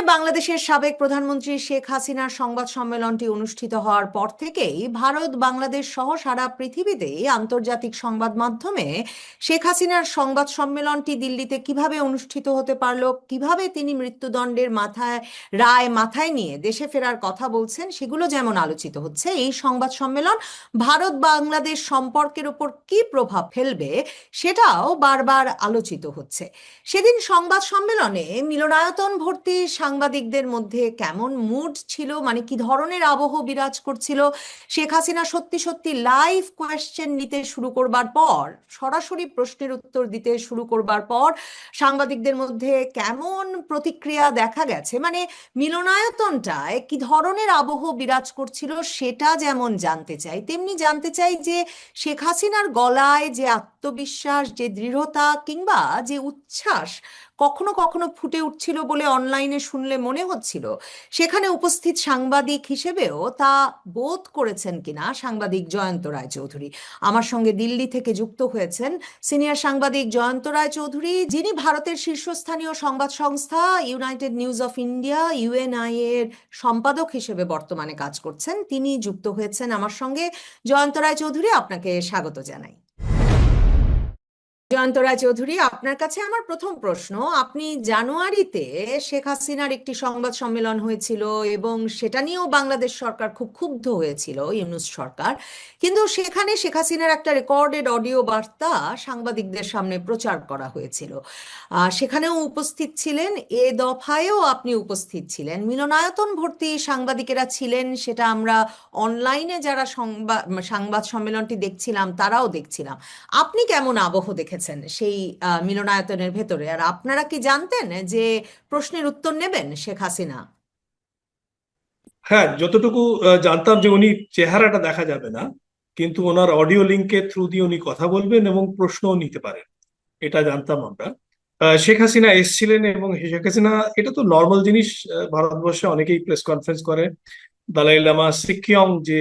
বাংলাদেশের সাবেক প্রধানমন্ত্রী শেখ হাসিনার সংবাদ সম্মেলনটি অনুষ্ঠিত হওয়ার পর থেকেই ভারত, বাংলাদেশ সহ সারা পৃথিবীতেই আন্তর্জাতিক সংবাদ মাধ্যমে শেখ হাসিনার সংবাদ সম্মেলনটি দিল্লিতে কিভাবে অনুষ্ঠিত হতে পারলো, কিভাবে তিনি মৃত্যুদণ্ডের রায় মাথায় নিয়ে দেশে ফেরার কথা বলছেন, সেগুলো যেমন আলোচিত হচ্ছে, এই সংবাদ সম্মেলন ভারত বাংলাদেশ সম্পর্কের উপর কি প্রভাব ফেলবে সেটাও বারবার আলোচিত হচ্ছে। সেদিন সংবাদ সম্মেলনে মিলনায়তন ভর্তি সাংবাদিকদের মধ্যে কেমন মুড ছিল, মানে কি ধরনের আবহ বিরাজ করছিল? শেখ হাসিনা সত্যি সত্যি লাইভ কোয়েশ্চেন নিতে শুরু করবার পর, সরাসরি প্রশ্নের উত্তর দিতে শুরু করবার পর সাংবাদিকদের মধ্যে কেমন প্রতিক্রিয়া দেখা গেছে, মানে মিলনায়তনটায় কি ধরনের আবহ বিরাজ করছিল সেটা যেমন জানতে চাই, তেমনি জানতে চাই যে শেখ হাসিনার গলায় যে আত্মবিশ্বাস, যে দৃঢ়তা কিংবা যে উচ্ছ্বাস কখনো কখনো ফুটে উঠছিল বলে অনলাইনে শুনলে মনে হচ্ছিল, সেখানে উপস্থিত সাংবাদিক হিসেবেও তা বোধ করেছেন কিনা সাংবাদিক জয়ন্ত রায়চৌধুরী। আমার সঙ্গে দিল্লি থেকে যুক্ত হয়েছেন সিনিয়র সাংবাদিক জয়ন্ত রায়চৌধুরী, যিনি ভারতের শীর্ষস্থানীয় সংবাদ সংস্থা United news of India UNI এর সম্পাদক হিসেবে বর্তমানে কাজ করছেন। তিনি যুক্ত হয়েছেন আমার সঙ্গে। জয়ন্ত রায়চৌধুরী, আপনাকে স্বাগত জানাই। জয়ন্ত রায়চৌধুরী, আপনার কাছে আমার প্রথম প্রশ্ন, আপনি জানুয়ারিতে শেখ হাসিনার একটি সংবাদ সম্মেলন হয়েছিল এবং সেটা নিয়েও বাংলাদেশ সরকার খুব ক্ষুব্ধ হয়েছিল, ইউনূস সরকার, কিন্তু সেখানে শেখ হাসিনার একটা রেকর্ডেড অডিও বার্তা সাংবাদিকদের সামনে প্রচার করা হয়েছিল। সেখানেও উপস্থিত ছিলেন, এ দফায়ও আপনি উপস্থিত ছিলেন, মিলনায়তন ভর্তি সাংবাদিকেরা ছিলেন, সেটা আমরা অনলাইনে যারা সংবাদ সম্মেলনটি দেখছিলাম তারাও দেখছিলাম। আপনি কেমন আবহ দেখেছেন সেই মিলনায়তনের ভেতরে? আর আপনারা কি জানতেন যে প্রশ্নের উত্তর নেবেন শেখ হাসিনা? হ্যাঁ, যতটুকু জানতাম যে উনি চেহারাটা দেখা যাবে না, কিন্তু ওনার অডিও লিঙ্কের থ্রু দিয়ে উনি কথা বলবেন এবং প্রশ্নও নিতে পারেন, এটা জানতাম আমরা। শেখ হাসিনা এসছিলেন এবং শেখ হাসিনা, এটা তো নর্মাল জিনিস, ভারতবর্ষে অনেকেই প্রেস কনফারেন্স করে। দালাই লামা সিকিয়ং, যে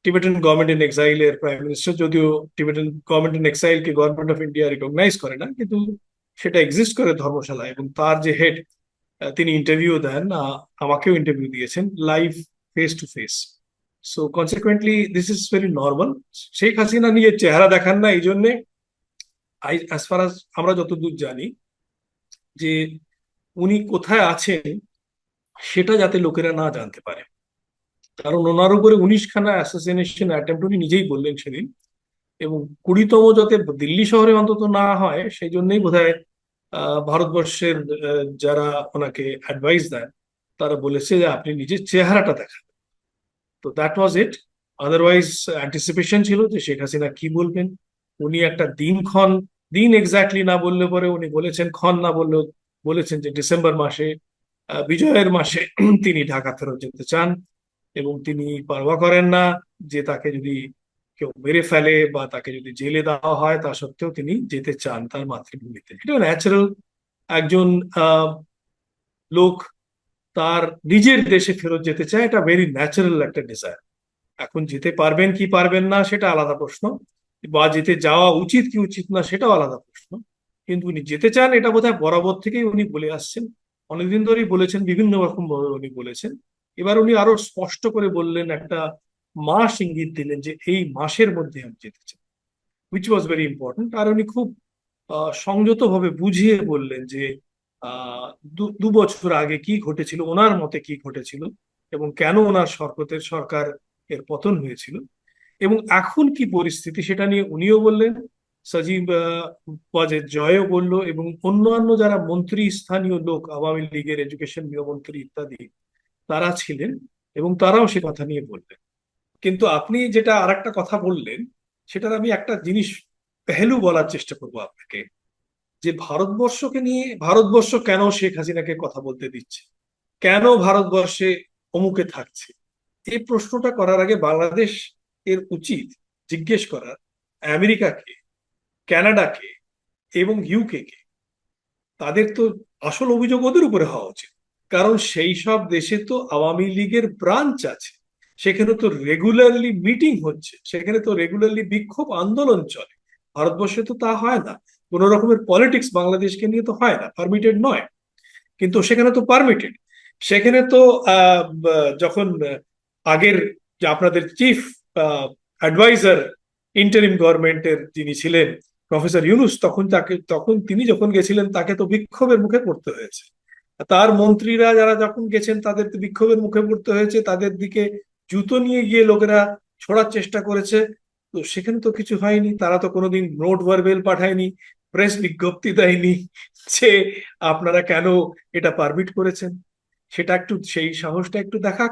টিবেটান গভর্নমেন্ট ইন এক্সাইলের প্রাইম মিনিস্টার, যদিও টিবেটান গভর্নমেন্ট ইন এক্সাইলকে গভর্নমেন্ট অফ ইন্ডিয়া রিকগনাইজ করে না, কিন্তু সেটা এক্সিস্ট করে ধর্মশালা, এবং তার যে হেড, তিনি ইন্টারভিউ দেন, আমাকেও ইন্টারভিউ দিয়েছেন live, face to face. So consequently this is very normal. Sheikh Hasina নিয়ে চেহারা দেখান না, এই জন্যে অ্যাজ ফার আজ আমরা যতদূর জানি যে উনি কোথায় আছেন সেটা যাতে লোকেরা না জানতে পারে, কারণ ওনার উপরে 19খানা অ্যাসাসিনেশন অ্যাটেম্প্ট উনি নিজেই বললেন সেদিন, এবং 20তম যাতে দিল্লি শহরে অন্তত না হয় সেই জন্যই বোধহয় ভারতবর্ষের যারা ওনাকে অ্যাডভাইস দেন তারা বলেছে যে আপনি নিজের চেহারাটা দেখান। তো that was it. Otherwise anticipation ছিল যে শেখ হাসিনা কি বলবেন। উনি একটা দিন এক্স্যাক্টলি না বললে পরে উনি বলেছেন, ক্ষণ না বললেও বলেছেন যে ডিসেম্বর মাসে, বিজয়ের মাসে তিনি ঢাকা ফেরত যেতে চান, এবং তিনি পারওয়া করেন না যে তাকে যদি কেউ মেরে ফেলে বা তাকে যদি জেলে দেওয়া হয়, তা সত্ত্বেও তিনি যেতে চান তার মাতৃভূমিতে। এটা ন্যাচারাল। একজন আহ লোক তার নিজের দেশে ফেরত যেতে চায়, এটা ভেরি ন্যাচারাল একটা ডিজায়ার। এখন যেতে পারবেন কি পারবেন না সেটা আলাদা প্রশ্ন, বা যেতে যাওয়া উচিত কি উচিত না সেটাও আলাদা প্রশ্ন, কিন্তু উনি যেতে চান এটা বোধহয় বরাবর থেকেই উনি বলে আসছেন, অনেকদিন ধরেই বলেছেন, বিভিন্ন রকম ভাবে উনি বলেছেন। এবার উনি আরো স্পষ্ট করে বললেন, একটা মাস ইঙ্গিত দিলেন যে এই মাসের মধ্যে আমি যেতে চাই, উইচ ওয়াজ ভেরি ইম্পর্টেন্ট। আর উনি খুব সংযত ভাবে বুঝিয়ে বললেন যে আহ 2 বছর আগে কি ঘটেছিল, ওনার মতে কি ঘটেছিল, এবং কেন ওনার সরকার এর পতন হয়েছিল, এবং এখন কি পরিস্থিতি সেটা নিয়ে উনিও বললেন। সজীব ওয়াজেদ জয়ও বললো, এবং অন্যান্য যারা মন্ত্রী, স্থানীয় লোক, আওয়ামী লীগের এডুকেশন মন্ত্রী ইত্যাদি তারা ছিলেন, এবং তারাও সে কথা নিয়ে বললেন। কিন্তু আপনি যেটা আরেকটা কথা বললেন, সেটার আমি একটা জিনিস পেহেলু বলার চেষ্টা করবো আপনাকে, যে ভারতবর্ষকে নিয়ে, ভারতবর্ষ কেন শেখ হাসিনাকে কথা বলতে দিচ্ছে, কেন ভারতবর্ষে অমুকে থাকছে, এই প্রশ্নটা করার আগে বাংলাদেশ এর উচিত জিজ্ঞেস করার আমেরিকাকে, কানাডাকে এবং ইউকে কে। তাদের তো আসল অভিযোগ ওদের উপরে হওয়া উচিত, কারণ সেই সব দেশে তো আওয়ামী লীগের ব্রাঞ্চ আছে, সেখানে তো রেগুলারলি মিটিং হচ্ছে, সেখানে তো রেগুলারলি বিক্ষোভ আন্দোলন চলে। ভারতবর্ষে তো তা হয় না, কোন রকমের পলিটিক্স বাংলাদেশকে নিয়ে তো হয় না, পারমিটেড নয়। কিন্তু সেখানে তো পারমিটেড। সেখানে তো যখন আগের যে আপনাদের চিফ অ্যাডভাইজার ইন্টারিম গভর্নমেন্টের যিনি ছিলেন প্রফেসর ইউনুস, তখন তিনি যখন গেছিলেন তাকে তো বিক্ষোভের মুখে পড়তে হয়েছে। তার মন্ত্রীরা যারা যখন গেছেন তাদের তো বিক্ষোভের মুখে পড়তে হয়েছে, তাদের দিকে জুতো নিয়ে গিয়ে লোকেরা ছোড়ার চেষ্টা করেছে। তো সেখানে তো কিছু হয়নি, তারা তো কোনোদিন নোট ভার্বেল পাঠায়নি, প্রেস বিজ্ঞপ্তি দেয়নি যে আপনারা কেন এটা পারমিট করেছেন। সেটা একটু, সেই সাহসটা একটু দেখাক।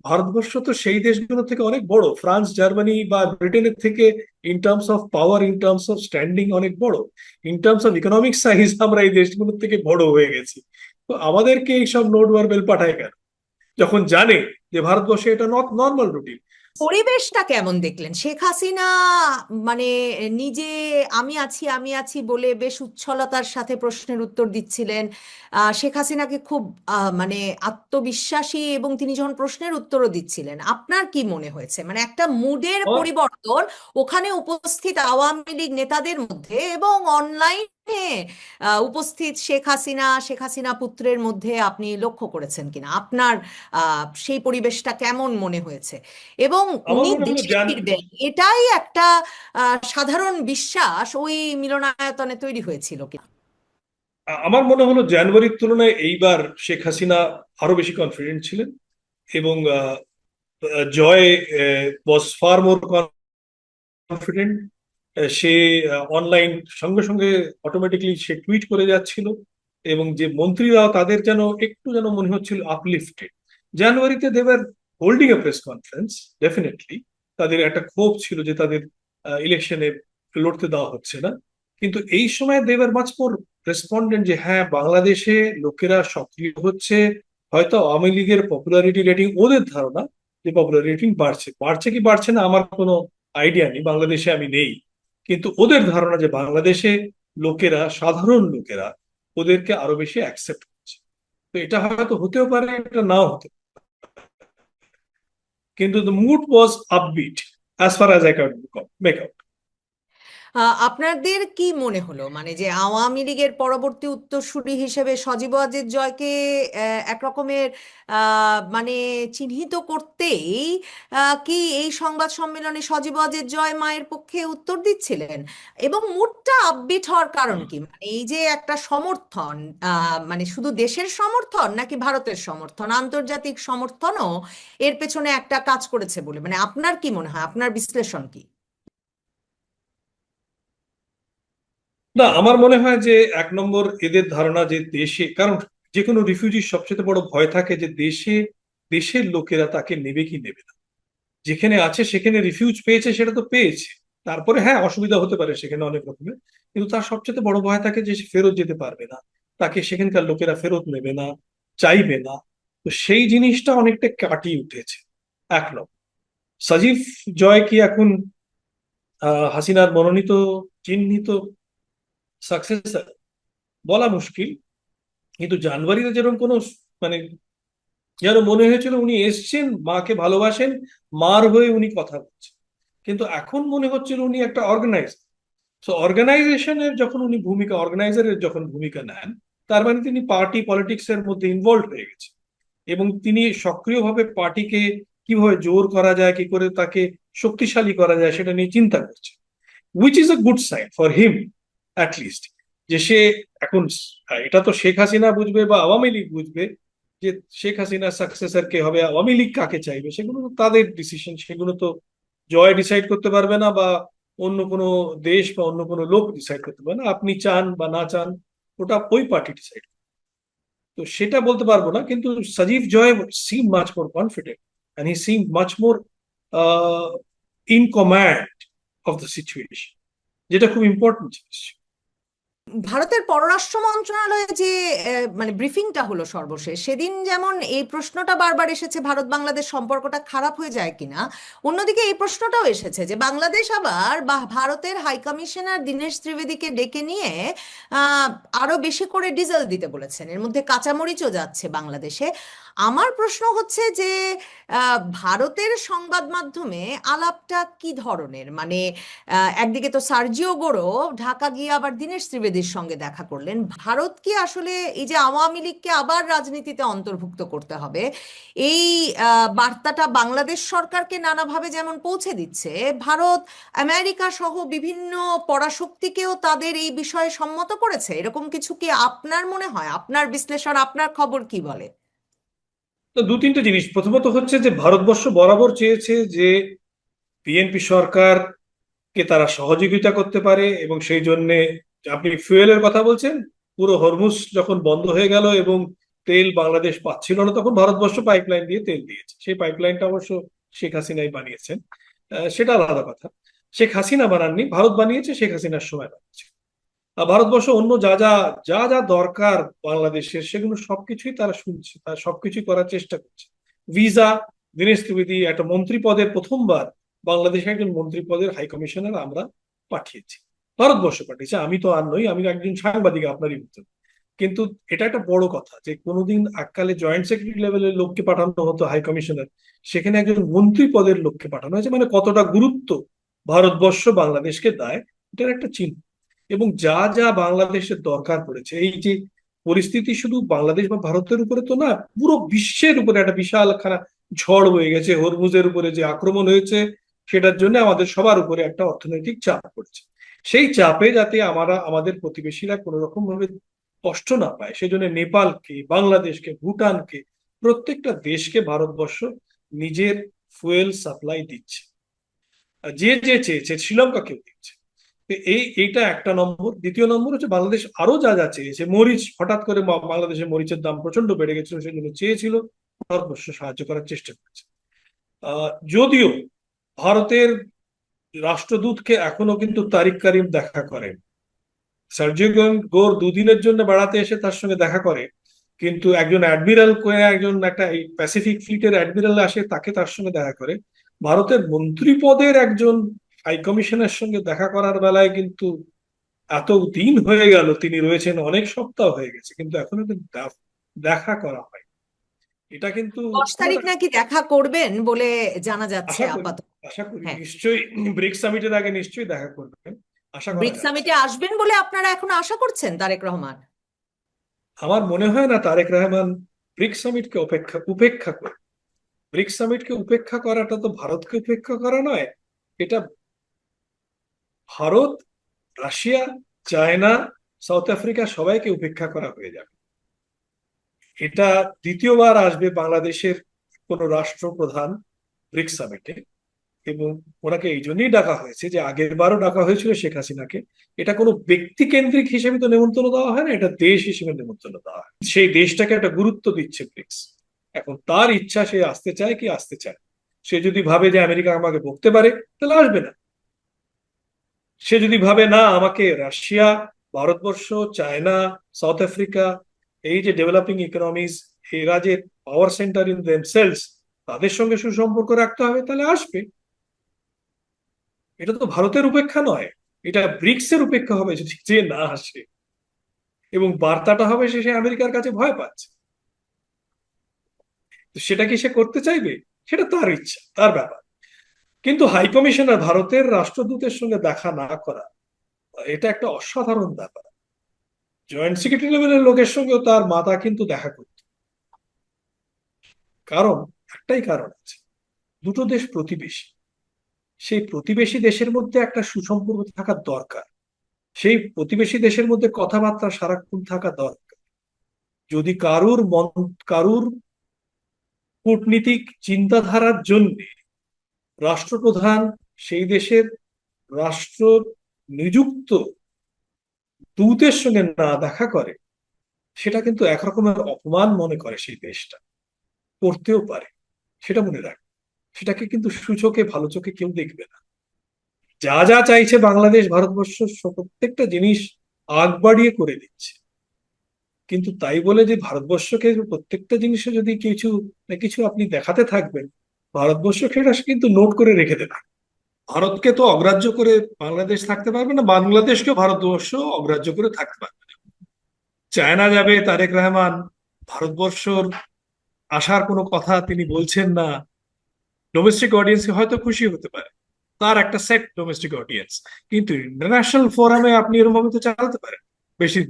ভারতবর্ষ তো সেই দেশগুলো থেকে অনেক বড়, ফ্রান্স জার্মানি বা ব্রিটেনের থেকে in terms of power, in terms of standing অনেক বড়। In terms of economic size আমরা এই দেশগুলোর থেকে বড় হয়ে গেছি। তো আমাদেরকে এইসব নোট ভার্বেল পাঠায় কেন, যখন জানে যে ভারতবর্ষে এটা নট নর্মাল রুটিন। পরিবেশটা কেমন দেখলেন? শেখ হাসিনা মানে নিজে আমি আছি বলে বেশ উচ্ছলতার সাথে প্রশ্নের উত্তর দিচ্ছিলেন। শেখ হাসিনাকে খুব মানে আত্মবিশ্বাসী, এবং তিনি যখন প্রশ্নের উত্তরও দিচ্ছিলেন, আপনার কি মনে হয়েছে মানে একটা মুডের পরিবর্তন ওখানে উপস্থিত আওয়ামী লীগ নেতাদের মধ্যে এবং অনলাইনে উপস্থিত শেখ হাসিনা পুত্রের মধ্যে আপনি লক্ষ্য করেছেন কিনা? আপনার সেই পরিবেশটা কেমন মনে হয়েছে? এবং আমার উনি মনে হলো দেশে ফিরবেন, এটাই একটা সাধারণ বিশ্বাস ওই মিলনায়তনে তৈরি হয়েছিল কি? আমার মনে হলো জানুয়ারির তুলনায় এইবার শেখ হাসিনা আরো বেশি কনফিডেন্ট ছিলেন, এবং Joy was far more confident. সে অনলাইন সঙ্গে সঙ্গে অটোমেটিকলি সে টুইট করে যাচ্ছিল, এবং যে মন্ত্রীরাও তাদের যেন একটু যেন মনে হচ্ছিল আপলিফটেড। জানুয়ারিতে দেবার হোল্ডিং এ প্রেস কনফারেন্স, ডেফিনেটলি তাদের একটা ক্ষোভ ছিল যে তাদের ইলেকশনে লড়তে দেওয়া হচ্ছে না। কিন্তু এই সময় দেবার মাচ মোর রেসপন্ডেন্ট যে হ্যাঁ, বাংলাদেশে লোকেরা সক্রিয় হচ্ছে। হয়তো আওয়ামী লীগের পপুলারিটি রেটিং, ওদের ধারণা যে পপুলারিটি রেটিং বাড়ছে, বাড়ছে কি বাড়ছে না আমার কোনো আইডিয়া নেই, বাংলাদেশে আমি নেই। কিন্তু ওদের ধারণা যে বাংলাদেশে লোকেরা, সাধারণ লোকেরা ওদেরকে আরো বেশি অ্যাকসেপ্ট করছে। তো এটা হয়তো হতেও পারে, এটা নাও হতে পারে। কিন্তু the mood was upbeat as far as I can make out. আপনাদের কি মনে হলো মানে যে আওয়ামী লীগের পরবর্তী উত্তরসূরি হিসেবে সজীব ওয়াজেদ জয়কে এক রকমের মানে চিহ্নিত করতেই কি এই সংবাদ সম্মেলনে সজীব ওয়াজেদ জয় মায়ের পক্ষে উত্তর দিচ্ছিলেন? এবং মুডটা আপবিট হওয়ার কারণ কি? মানে এই যে একটা সমর্থন, মানে শুধু দেশের সমর্থন নাকি ভারতের সমর্থন, আন্তর্জাতিক সমর্থনও এর পেছনে একটা কাজ করেছে বলে মানে আপনার কি মনে হয়? আপনার বিশ্লেষণ কি? না, আমার মনে হয় যে এক নম্বর এদের ধারণা যে দেশে, কারণ যে কোনো রিফিউজির সবচেয়ে বড় ভয় থাকে যে দেশের লোকেরা তাকে নেবে কি নেবে না। যেখানে আছে সেখানে রিফিউজ পেয়েছে, সেটা তো পেয়েছে, তারপরে হ্যাঁ অসুবিধা হতে পারে সেখানে অনেক রকমের, কিন্তু তার সবচেয়ে বড় ভয় থাকে যে সে ফেরত যেতে পারবে না, তাকে সেখানকার লোকেরা ফেরত নেবে না, চাইবে না। তো সেই জিনিসটা অনেকটা কাটিয়ে উঠেছে। এক নম্বর, সজীব জয় কি এখন হাসিনার মনোনীত, চিহ্নিত সাকসেসর বলা মুশকিল। কিন্তু জানুয়ারিতে যেরকম কোনো মানে যেন মনে হয়েছিল উনি এসছেন, মাকে ভালোবাসেন, মার হয়ে উনি কথা বলছেন। কিন্তু এখন মনে হচ্ছিল উনি একটা অর্গানাইজার। সো অর্গানাইজেশনের যখন উনি ভূমিকা, অর্গানাইজারের যখন ভূমিকা নেন, তার মানে তিনি পার্টি পলিটিক্স এর মধ্যে ইনভলভ হয়ে গেছে, এবং তিনি সক্রিয়ভাবে পার্টিকে কিভাবে জোর করা যায়, কি করে তাকে শক্তিশালী করা যায় সেটা নিয়ে চিন্তা করছে, which is a good sign for him list. যে সে এখন, এটা তো শেখ হাসিনা বুঝবে বা আওয়ামী লীগ বুঝবে যে শেখ হাসিনার সাকসেসর কে হবে, আওয়ামী লীগ কাকে চাইবে, সেগুলো তো তাদের ডিসিশন, সেগুলো তো জয় ডিসাইড করতে পারবে না, বা অন্য কোনো দেশ বা অন্য কোনো লোক ডিসাইড করতে পারবে না। আপনি চান বা না চান, ওটা ওই পার্টি ডিসাইড। তো সেটা বলতে পারবো না, কিন্তু Sajeeb Joy seem much more confident, and he seem much more in command of the situation, যেটা খুব ইম্পর্টেন্ট জিনিস। ভারতের পররাষ্ট্র মন্ত্রণালয়ে যে মানে ব্রিফিংটা হলো সর্বশেষ, সেদিন যেমন এই প্রশ্নটা বারবার এসেছে ভারত বাংলাদেশ সম্পর্কটা খারাপ হয়ে যায় কিনা, অন্যদিকে এই প্রশ্নটাও এসেছে যে বাংলাদেশ আবার বা ভারতের হাই কমিশনার দীনেশ ত্রিবেদীকে ডেকে নিয়ে আহ, আরো বেশি করে ডিজেল দিতে বলেছেন, এর মধ্যে কাঁচামরিচও যাচ্ছে বাংলাদেশে। আমার প্রশ্ন হচ্ছে যে ভারতের সংবাদ মাধ্যমে আলাপটা কি ধরনের, মানে একদিকে তো সার্জিও গোড়ো ঢাকা গিয়ে আবার দীনেশ ত্রিবেদীর সঙ্গে দেখা করলেন। ভারত কি আসলে এই যে আওয়ামী লীগকে আবার রাজনীতিতে অন্তর্ভুক্ত করতে হবে, এই বার্তাটা বাংলাদেশ সরকারকে নানাভাবে যেমন পৌঁছে দিচ্ছে, ভারত আমেরিকা সহ বিভিন্ন পরাশক্তিকেও তাদের এই বিষয়ে সম্মত করেছে, এরকম কিছু কি আপনার মনে হয়? আপনার বিশ্লেষণ, আপনার খবর কি বলে? তো দু তিনটে জিনিস, প্রথমত হচ্ছে যে ভারতবর্ষ বরাবর চেয়েছে যে বিএনপি সরকারকে তারা সহযোগিতা করতে পারে, এবং সেই জন্য আপনি ফুয়েলের কথা বলছেন, পুরো হরমুজ যখন বন্ধ হয়ে গেল এবং তেল বাংলাদেশ পাচ্ছিল না, তখন ভারতবর্ষ পাইপলাইন দিয়ে তেল দিয়েছে। সেই পাইপলাইনটা অবশ্য শেখ হাসিনাই বানিয়েছেন, সেটা আলাদা কথা। শেখ হাসিনা বানাননি, ভারত বানিয়েছে, শেখ হাসিনার সময় বানিয়েছে। আর ভারতবর্ষ অন্য যা যা যা যা দরকার বাংলাদেশের, সেগুলো সবকিছুই তারা শুনছে, তারা সবকিছুই করার চেষ্টা করছে। ভিসা, দীনেশ ত্রিবেদী একটা মন্ত্রী পদের, প্রথমবার বাংলাদেশে একজন মন্ত্রী পদের হাই কমিশনার আমরা পাঠিয়েছি, ভারতবর্ষ পাঠিয়েছে। আমি তো আর নই, আমি একজন সাংবাদিক আপনারই মতো। কিন্তু এটা একটা বড় কথা যে কোনোদিন এককালে জয়েন্ট সেক্রেটারি লেভেলের লোককে পাঠানো হতো হাই কমিশনার, সেখানে একজন মন্ত্রী পদের লোককে পাঠানো হয়েছে, মানে কতটা গুরুত্ব ভারতবর্ষ বাংলাদেশকে দেয়, এটার একটা চিহ্ন। এবং যা যা বাংলাদেশের দরকার পড়েছে, এই যে পরিস্থিতি শুধু বাংলাদেশ বা ভারতের উপরে তো না, পুরো বিশ্বের উপরে একটা বিশাল খানা ঝড় হয়ে গেছে। হরমুজের উপরে যে আক্রমণ হয়েছে, সেটার জন্য আমাদের সবার উপরে একটা অর্থনৈতিক চাপ পড়ছে। সেই চাপে যাতে আমাদের প্রতিবেশীরা কোনো রকম ভাবে কষ্ট না পায়, সেজন্য নেপালকে, বাংলাদেশকে, ভুটানকে, প্রত্যেকটা দেশকে ভারতবর্ষ নিজের ফুয়েল সাপ্লাই দিচ্ছে। আর যে যে চেয়েছে, শ্রীলঙ্কাকেও দিচ্ছে। তো এইটা একটা নম্বর। দ্বিতীয় নম্বর হচ্ছে বাংলাদেশ আরো যা যা চেয়েছে, মরিচ হঠাৎ করে বাংলাদেশের মরিচের দাম প্রচন্ড বেড়ে গেছিল, সেই জন্য চেয়েছিল, ভারতবর্ষ সাহায্য করার চেষ্টা করছে। যদিও ভারতের রাষ্ট্রদূতকে এখনো কিন্তু তারিক কারিম দেখা করেন। সার্জিও গোর দুদিনের জন্য বেড়াতে এসে তার সঙ্গে দেখা করে, কিন্তু একজন অ্যাডমিরাল করে, একজন একটা এই প্যাসিফিক ফ্লিটের অ্যাডমিরাল আসে, তাকে তার সঙ্গে দেখা করে। ভারতের মন্ত্রী পদের একজন হাই কমিশনের সঙ্গে দেখা করার বেলায় কিন্তু এত দিন হয়ে গেল, তিনি রয়েছেন, অনেক সপ্তাহ হয়ে গেছে, কিন্তু এখনো কিন্তু দেখা করা হয়। এটা কিন্তু 10 তারিখ নাকি দেখা করবেন বলে জানা যাচ্ছে আশা করি, আপাতত। আশা করি হ্যাঁ, নিশ্চয়ই ব্রিক্স সামিটের আগে নিশ্চয়ই দেখা করবেন, আশা করা ব্রিক্স যাচ্ছে। সামিটে আসবেন বলে আপনারা এখনো আশা করছেন তারেক রহমান? আমার মনে হয় না তারেক রহমান ব্রিক্স সামিটকে উপেক্ষা করে। ব্রিক্স সামিটকে উপেক্ষা করাটা তো ভারতকে উপেক্ষা করা নয়, এটা Bharat, Russia, China, south Africa সবাইকে উপেক্ষা করা হয়ে যাবে। এটা দ্বিতীয়বার আসবে বাংলাদেশের কোন রাষ্ট্রপ্রধান ব্রিক্স সামিটে, এবং ওনাকে এই জন্যই ডাকা হয়েছে যে আগের বারও ডাকা হয়েছিল শেখ হাসিনাকে। এটা কোনো ব্যক্তি কেন্দ্রিক হিসেবে তো নেমন্তন্ন দেওয়া হয় না, এটা দেশ হিসেবে নেমন্তন্ন দেওয়া হয়। সেই দেশটাকে একটা গুরুত্ব দিচ্ছে ব্রিক্স। এখন তার ইচ্ছা, সে আসতে চায় কি আসতে চায়। সে যদি ভাবে যে আমেরিকা আমাকে বকতে পারে, তাহলে আসবে না। সে যদি ভাবে না, আমাকে Russia, Bharatvarsha, China, south Africa, এই যে ডেভেলপিং ইকোনমিজ, এরা যে পাওয়ার সেন্টার ইন দেমসেলস, তাদের সঙ্গে সুসম্পর্ক রাখতে হবে, তাহলে আসবে। এটা তো ভারতের উপেক্ষা নয়, এটা ব্রিক্স এর উপেক্ষা হবে যদি যে না আসে, এবং বার্তাটা হবে সে আমেরিকার কাছে ভয় পাচ্ছে। তো সেটা কি সে করতে চাইবে? সেটা তার ইচ্ছা, তার ব্যাপার। কিন্তু হাই কমিশনার ভারতের রাষ্ট্রদূতের সঙ্গে দেখা না করা, এটা একটা অসাধারণ ব্যাপার। জয়েন্ট সেক্রেটারি লেভেলের লোকের সঙ্গেও তার মাথা কিন্তু দেখা করত। কারণ, একটাই কারণ আছে, দুটো দেশ প্রতিবেশী। সেই প্রতিবেশী দেশের মধ্যে একটা সুসম্পর্ক থাকা দরকার। সেই প্রতিবেশী দেশের মধ্যে কথাবার্তা সারাক্ষণ থাকা দরকার। যদি কারুর কূটনীতিক চিন্তাধারার জন্য রাষ্ট্রপ্রধান সেই দেশের রাষ্ট্র নিযুক্ত দূতের সঙ্গে না দেখা করে, সেটা কিন্তু একরকমের অপমান মনে করে সেই দেশটা, করতেও পারে। সেটা মনে রাখ, সেটাকে কিন্তু সুচোখে ভালো চোখে কেউ দেখবে না। যা যা চাইছে বাংলাদেশ, ভারতবর্ষ প্রত্যেকটা জিনিস আগ বাড়িয়ে করে দিচ্ছে। কিন্তু তাই বলে যে ভারতবর্ষকে প্রত্যেকটা জিনিসে যদি কিছু না কিছু আপনি দেখাতে থাকবেন, ভারতবর্ষকে এটা কিন্তু নোট করে রেখে দেবে। ভারতকে তো অগ্রাহ্য করে বাংলাদেশ থাকতে পারবে না, বাংলাদেশকেও ভারতবর্ষ অগ্রাহ্য করে থাকতে পারবে না। চায়না যাবে তারেক রহমান, ভারতবর্ষর আসার কোনো কথা তিনি বলছেন না, ডোমেস্টিক অডিয়েন্সে হয়তো খুশি হতে পারে, তার একটা সেট ডোমেস্টিক অডিয়েন্স। কিন্তু ইন্টারন্যাশনাল ফোরামে আপনি এরকম তো চালাতে পারেন বেশি।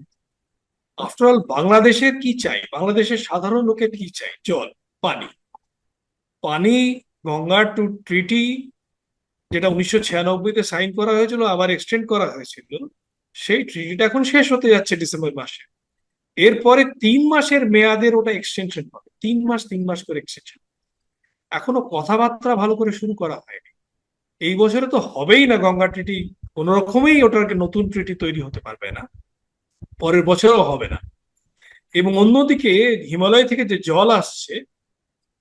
আফটার অল বাংলাদেশের কি চাই, বাংলাদেশের সাধারণ লোকের কি চাই? জল, পানি। পানি, গঙ্গা টু ট্রিটি, যেটা 1996-তে সাইন করা হয়েছিল, আবার এক্সটেন্ড করা হয়েছিল, সেই ট্রিটিটা এখন শেষ হতে যাচ্ছে ডিসেম্বর মাসে। এরপরে 3 মাসের মেয়াদের ওটা এক্সটেনশন হবে, 3 মাস 3 মাস করে এক্সটেনশন। এখনো কথাবার্তা ভালো করে শুরু করা হয়নি। এই বছরে তো হবেই না গঙ্গা ট্রিটি, কোন রকমেই ওটাকে নতুন ট্রিটি তৈরি হতে পারবে না, পরের বছরও হবে না। এবং অন্যদিকে হিমালয় থেকে যে জল আসছে,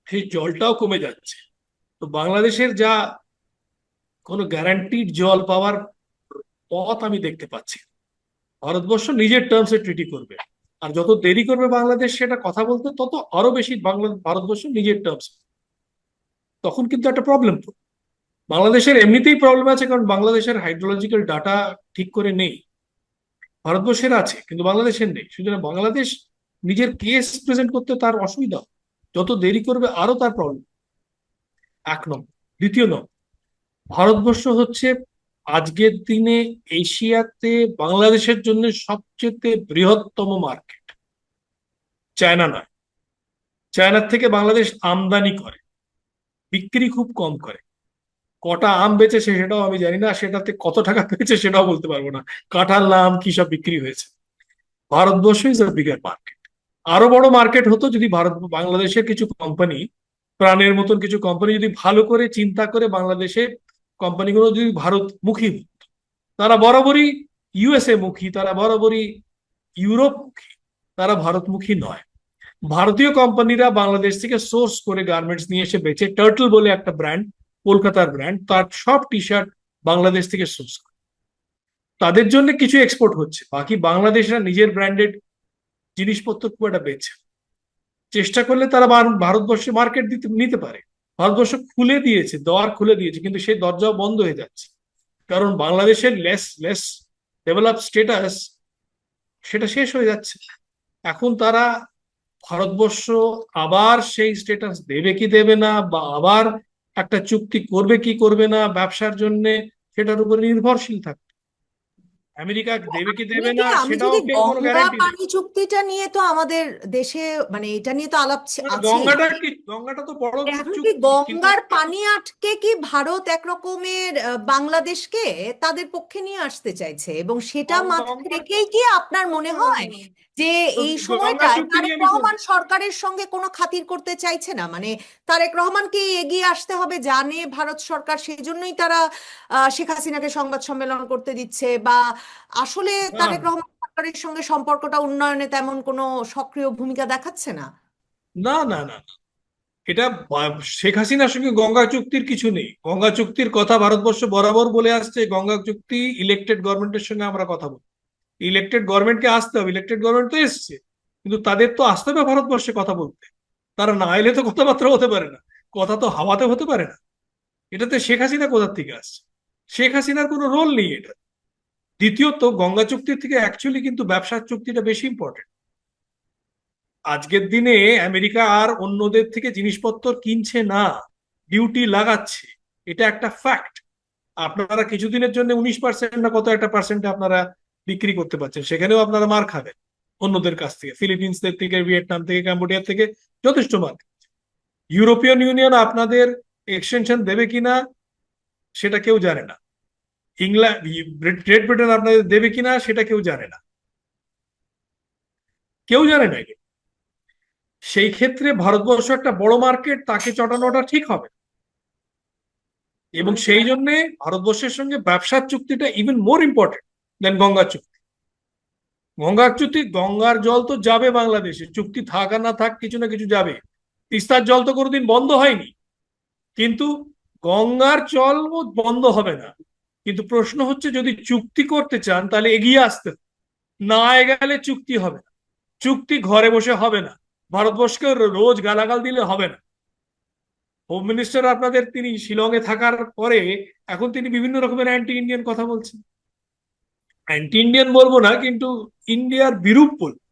সেই জলটাও কমে যাচ্ছে। তো বাংলাদেশের যা কোনো গ্যারান্টিড জল পাওয়ার পথ আমি দেখতে পাচ্ছি না। ভারতবর্ষ নিজের টার্মসে ট্রিটি করবে, আর যত দেরি করবে বাংলাদেশ সেটা কথা বলতে, তত আরো বেশি ভারতবর্ষ নিজের টার্মস, তখন কিন্তু একটা প্রবলেম। বাংলাদেশের এমনিতেই প্রবলেম আছে, কারণ বাংলাদেশের হাইড্রোলজিক্যাল ডাটা ঠিক করে নেই। ভারতবর্ষের আছে কিন্তু বাংলাদেশের নেই, সুতরাং বাংলাদেশ নিজের কেস প্রেজেন্ট করতে তার অসুবিধা হবে। যত দেরি করবে আরো তার প্রবলেম, 1 নম্বর। দ্বিতীয় নম্বর, ভারতবর্ষ হচ্ছে আজকের দিনে এশিয়াতে বাংলাদেশের জন্য সবচেয়ে বৃহত্তম মার্কেট, চায়না নয়। চায়নার থেকে বাংলাদেশ আমদানি করে, বিক্রি খুব কম করে। কটা আম বেচেছে সেটাও আমি জানি না, সেটাতে কত টাকা পেয়েছে সেটাও বলতে পারবো না, কাঁঠাল না আম কি সব বিক্রি হয়েছে। Bharatvarsha is a bigger market. আরো বড় মার্কেট হতো যদি বাংলাদেশের কিছু কোম্পানি, প্রাণের মতন কিছু কোম্পানি যদি ভালো করে চিন্তা করে বাংলাদেশের কোম্পানিগুলো যদি ভারতমুখী হতো। তারা বরাবরই ইউএসএ মুখী, তারা বরাবরই ইউরোপ মুখী, তারা ভারতমুখী নয়। ভারতীয় কোম্পানিরা বাংলাদেশ থেকে সোর্স করে গার্মেন্টস নিয়ে এসে বেচে। টার্টল বলে একটা ব্র্যান্ড, কলকাতার ব্র্যান্ড, তার সব টি শার্ট বাংলাদেশ থেকে সোর্স করে। তাদের জন্য কিছু এক্সপোর্ট হচ্ছে, বাকি বাংলাদেশরা নিজের ব্র্যান্ডেড জিনিসপত্র খুব একটা বেচে। চেষ্টা করলে তারা ভারতবর্ষে মার্কেট নিতে পারে। ভারতবর্ষ খুলে দিয়েছে, দ্বার খুলে দিয়েছে, কিন্তু সেই দরজাও বন্ধ হয়ে যাচ্ছে, কারণ বাংলাদেশের লেস লেস ডেভেলপ স্টেটাস সেটা শেষ হয়ে যাচ্ছে। এখন তারা ভারতবর্ষ আবার সেই স্টেটাস দেবে কি দেবে না, বা আবার একটা চুক্তি করবে কি করবে না ব্যবসার জন্য, সেটার উপর নির্ভরশীল থাকে। আমেরিকা দেবে কি দেবে না আমি সেটাও যদি কেউ কোনো গঙ্গা গ্যারান্টি নেই। পানি চুক্তিটা নিয়ে তো আমাদের দেশে, মানে এটা নিয়ে তো আলাপ আছে। গঙ্গাটা তো বড় এখন কি চুক্তি, কিন্তু গঙ্গার পানি আটকে কি ভারত এক রকমের বাংলাদেশকে তাদের পক্ষে নিয়ে আসতে চাইছে, এবং সেটা মাথায় গঙ্গার, রেখেই কি আপনার মনে হয় যে এই গঙ্গা সময়টায় চুক্তি তারেক নিয়ে আমি রহমান সরকারের সঙ্গে কোনো খাতির করতে চাইছে না? মানে তারেক রহমানকে এগিয়ে আসতে হবে জানে ভারত সরকার, সেজন্যই তারা শেখ হাসিনাকে সংবাদ সম্মেলন করতে দিচ্ছে, বা আসলে না তারেক রহমান সরকারের সঙ্গে সম্পর্কটা উন্নয়নে তেমন কোনো সক্রিয় ভূমিকা দেখাচ্ছে না? না না না না, এটা শেখ হাসিনার সঙ্গে গঙ্গা চুক্তির কিছু নেই। গঙ্গা চুক্তির কথা ভারতবর্ষ বরাবর বলে আসছে, গঙ্গা চুক্তি ইলেক্টেড গভর্নমেন্টের সঙ্গে আমরা কথা বলি। ইলেক্টেড গভর্নমেন্টকে আসতে হবে, ইলেক্টেড গভর্নমেন্ট তো এসছে, কিন্তু তাদের তো আসতে হবে ভারতবর্ষে কথা বলতে। তারা না এলে তো কথাবার্তা হতে পারে না, কথা তো হাওয়াতে হতে পারে না। এটাতে শেখ হাসিনা কোথার থেকে আসছে? শেখ হাসিনার কোনো রোল নেই এটা। দ্বিতীয়ত, গঙ্গা চুক্তির থেকে অ্যাকচুয়ালি কিন্তু ব্যবসার চুক্তিটা বেশি ইম্পর্টেন্ট। আজকের দিনে আমেরিকা আর অন্যদের থেকে জিনিসপত্র কিনছে না, ডিউটি লাগাচ্ছে, এটা একটা ফ্যাক্ট। আপনারা কিছুদিনের জন্য 19% না কত একটা পার্সেন্টে আপনারা বিক্রি করতে পারছেন, সেখানেও আপনারা মার খাবেন অন্যদের কাছ থেকে, ফিলিপিন্সদের থেকে, ভিয়েতনাম থেকে, কম্বোডিয়া থেকে যথেষ্ট মার। ইউরোপিয়ান ইউনিয়ন আপনাদের এক্সটেনশন দেবে কিনা সেটা কেউ জানে না। ইংল্যান্ড, গ্রেট ব্রিটেন আপনাদের দেবে কিনা সেটা কেউ জানে না, কেউ জানে না। সেই ক্ষেত্রে ভারতবর্ষ একটা বড় মার্কেট, তাকে চটানোটা ঠিক হবে। এবং সেই জন্য ভারতবর্ষের সঙ্গে ব্যবসার চুক্তিটা ইভেন মোর ইম্পর্টেন্ট দেন গঙ্গা চুক্তি। গঙ্গার চুক্তি, গঙ্গার জল তো যাবে বাংলাদেশে, চুক্তি থাক আর না থাক কিছু না কিছু যাবে। তিস্তার জল তো কোনোদিন বন্ধ হয়নি, কিন্তু গঙ্গার জল বন্ধ হবে না। কিন্তু প্রশ্ন হচ্ছে, যদি চুক্তি করতে চান তাহলে এগিয়ে আসতে হবে। না এগেলে চুক্তি হবে না, চুক্তি ঘরে বসে হবে না। ভারতবর্ষকে রোজ গালাগাল দিলে হবে না। হোম মিনিস্টার আপনাদের, তিনি শিলংয়ে থাকার পরে এখন তিনি বিভিন্ন রকমের অ্যান্টি ইন্ডিয়ান কথা বলছেন। অ্যান্টি ইন্ডিয়ান বলবো না, কিন্তু ইন্ডিয়ার বিরূপ বলবো।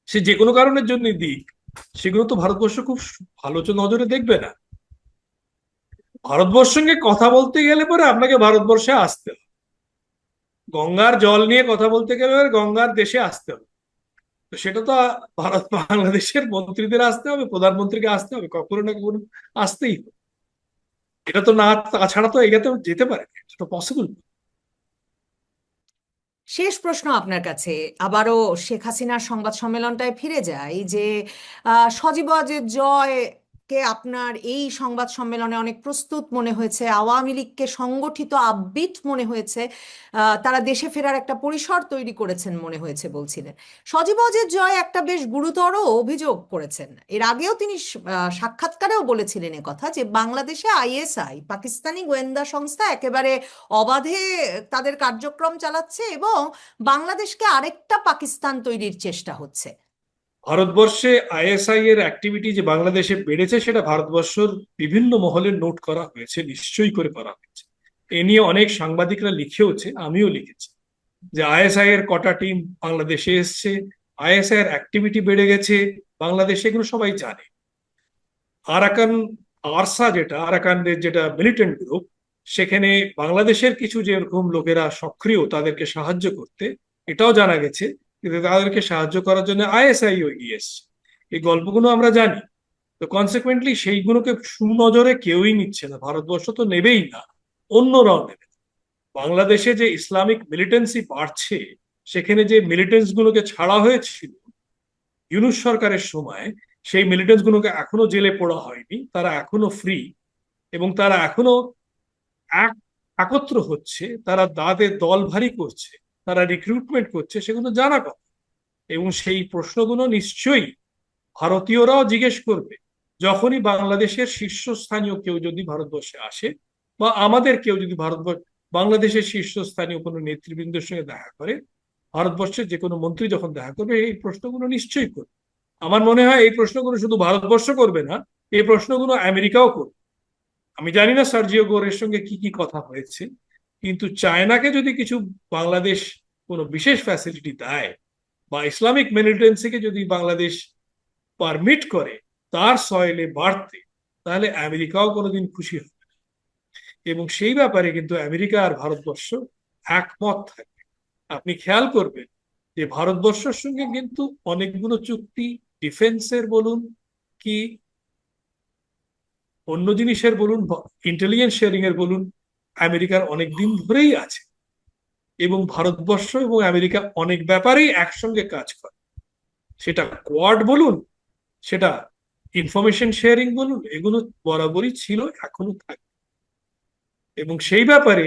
সে যে কোনো কারণের জন্য দিক, সেগুলো তো ভারতবর্ষ খুব ভালো নজরে দেখবে না। ভারতবর্ষের সঙ্গে কথা বলতে গেলে পরে আপনাকে ভারতবর্ষে আসতে হবে, গঙ্গার জল নিয়ে কথা বলতে গেলে পরে গঙ্গার দেশে আসতে হবে। তো সেটা তো ভারত বাংলাদেশের মন্ত্রীদের আসতে হবে, প্রধানমন্ত্রীকে আসতে হবে, কখনো না কখনো আসতেই হবে। এটা তো না, তাছাড়া তো এগাতে যেতে পারে না, এটা তো পসিবল। শেষ প্রশ্ন আপনার কাছে, আবারও শেখ হাসিনার সংবাদ সম্মেলনটায় ফিরে যাই যে সজীব ওয়াজেদ জয় কে আপনার এই সংবাদ সম্মেলনে অনেক প্রস্তুত মনে হয়েছে, আওয়ামী লীগকে সংগঠিত আপবিট মনে হয়েছে, তারা দেশে ফেরার একটা পরিসর তৈরি করেছেন মনে হয়েছে বলছিলেন। সজীব ওয়াজেদ জয় একটা বেশ গুরুতর অভিযোগ করেছেন, এর আগেও তিনি সাক্ষাৎকারেও বলেছিলেন কথা, যে বাংলাদেশে আইএসআই পাকিস্তানি গোয়েন্দা সংস্থা একেবারে অবাধে তাদের কার্যক্রম চালাচ্ছে এবং বাংলাদেশকে আরেকটা পাকিস্তান তৈরির চেষ্টা হচ্ছে। ভারতবর্ষে আইএসআই এর অ্যাক্টিভিটি যে বাংলাদেশে বেড়েছে সেটা ভারতবর্ষের বিভিন্ন মহলে নোট করা হয়েছে, নিশ্চয়ই করে করা হয়েছে। এ নিয়ে অনেক সাংবাদিকরা লিখেওছে, আমিও লিখেছি, যে আইএসআই এর কটা টিম বাংলাদেশে এসছে, আইএসআই এর অ্যাক্টিভিটি বেড়ে গেছে বাংলাদেশে, এগুলো সবাই জানে। আরাকান, আরসা যেটা আরাকানদের যেটা মিলিটেন্ট গ্রুপ, সেখানে বাংলাদেশের কিছু যেরকম লোকেরা সক্রিয় তাদেরকে সাহায্য করতে, এটাও জানা গেছে, কিন্তু তাদেরকে সাহায্য করার জন্য আইএসআই এগিয়ে এসছে। এই গল্পগুলো আমরা জানি। তো কনসিকুয়েন্টলি সেইগুলোকে সুনজরে কেউই নিচ্ছে না, ভারতবর্ষ তো নেবেই না, অন্যরাও নেবে না। বাংলাদেশে যে ইসলামিক মিলিটেন্সি বাড়ছে, সেখানে যে মিলিটেন্স গুলোকে ছাড়া হয়েছিল ইউনূস সরকারের সময়, সেই মিলিটেন্টস গুলোকে এখনো জেলে পোড়া হয়নি, তারা এখনো ফ্রি, এবং তারা এখনো এক একত্র হচ্ছে, তারা তাদের দল ভারী করছে, তারা রিক্রুটমেন্ট করছে, সেগুলো জানা কথা। এবং সেই প্রশ্নগুলো নিশ্চয়ই ভারতীয়রাও জিজ্ঞেস করবে যখনই বাংলাদেশের শীর্ষস্থানীয় কেউ যদি ভারতবর্ষে আসে, বা আমাদের কেউ যদি বাংলাদেশের শীর্ষস্থানীয় কোনো নেতৃবৃন্দের সঙ্গে দেখা করে, ভারতবর্ষের যে কোনো মন্ত্রী যখন দেখা করবে, এই প্রশ্নগুলো নিশ্চয়ই করবে। আমার মনে হয় এই প্রশ্নগুলো শুধু ভারতবর্ষ করবে না, এই প্রশ্নগুলো আমেরিকাও করবে। আমি জানি না সার্জিও গোরের সঙ্গে কি কি কথা হয়েছে, কিন্তু চায়নাকে যদি কিছু বাংলাদেশ কোনো বিশেষ ফ্যাসিলিটি দেয়, বা ইসলামিক মিলিটেন্সিকে যদি বাংলাদেশ পারমিট করে তার সয়েলে বাড়তে, তাহলে আমেরিকাও কোনোদিন খুশি হবে না। এবং সেই ব্যাপারে কিন্তু আমেরিকা আর ভারতবর্ষ একমত থাকবে। আপনি খেয়াল করবেন যে ভারতবর্ষের সঙ্গে কিন্তু অনেকগুলো চুক্তি, ডিফেন্সের বলুন কি অন্য জিনিসের বলুন, ইন্টেলিজেন্স শেয়ারিং এর বলুন, আমেরিকার অনেক দিন ধরেই আছে। এবং ভারতবর্ষ এবং আমেরিকা অনেক ব্যাপারেই একসঙ্গে কাজ করে, সেটা কোয়াড বলুন, সেটা ইনফরমেশন শেয়ারিং বলুন, এগুলো বরাবরই ছিল, এখনো থাকে। এবং সেই ব্যাপারে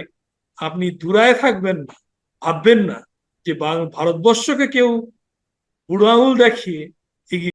আপনি দুরায় থাকবেন না, ভাববেন না যে ভারতবর্ষকে কেউ বুড়ো আঙুল দেখিয়ে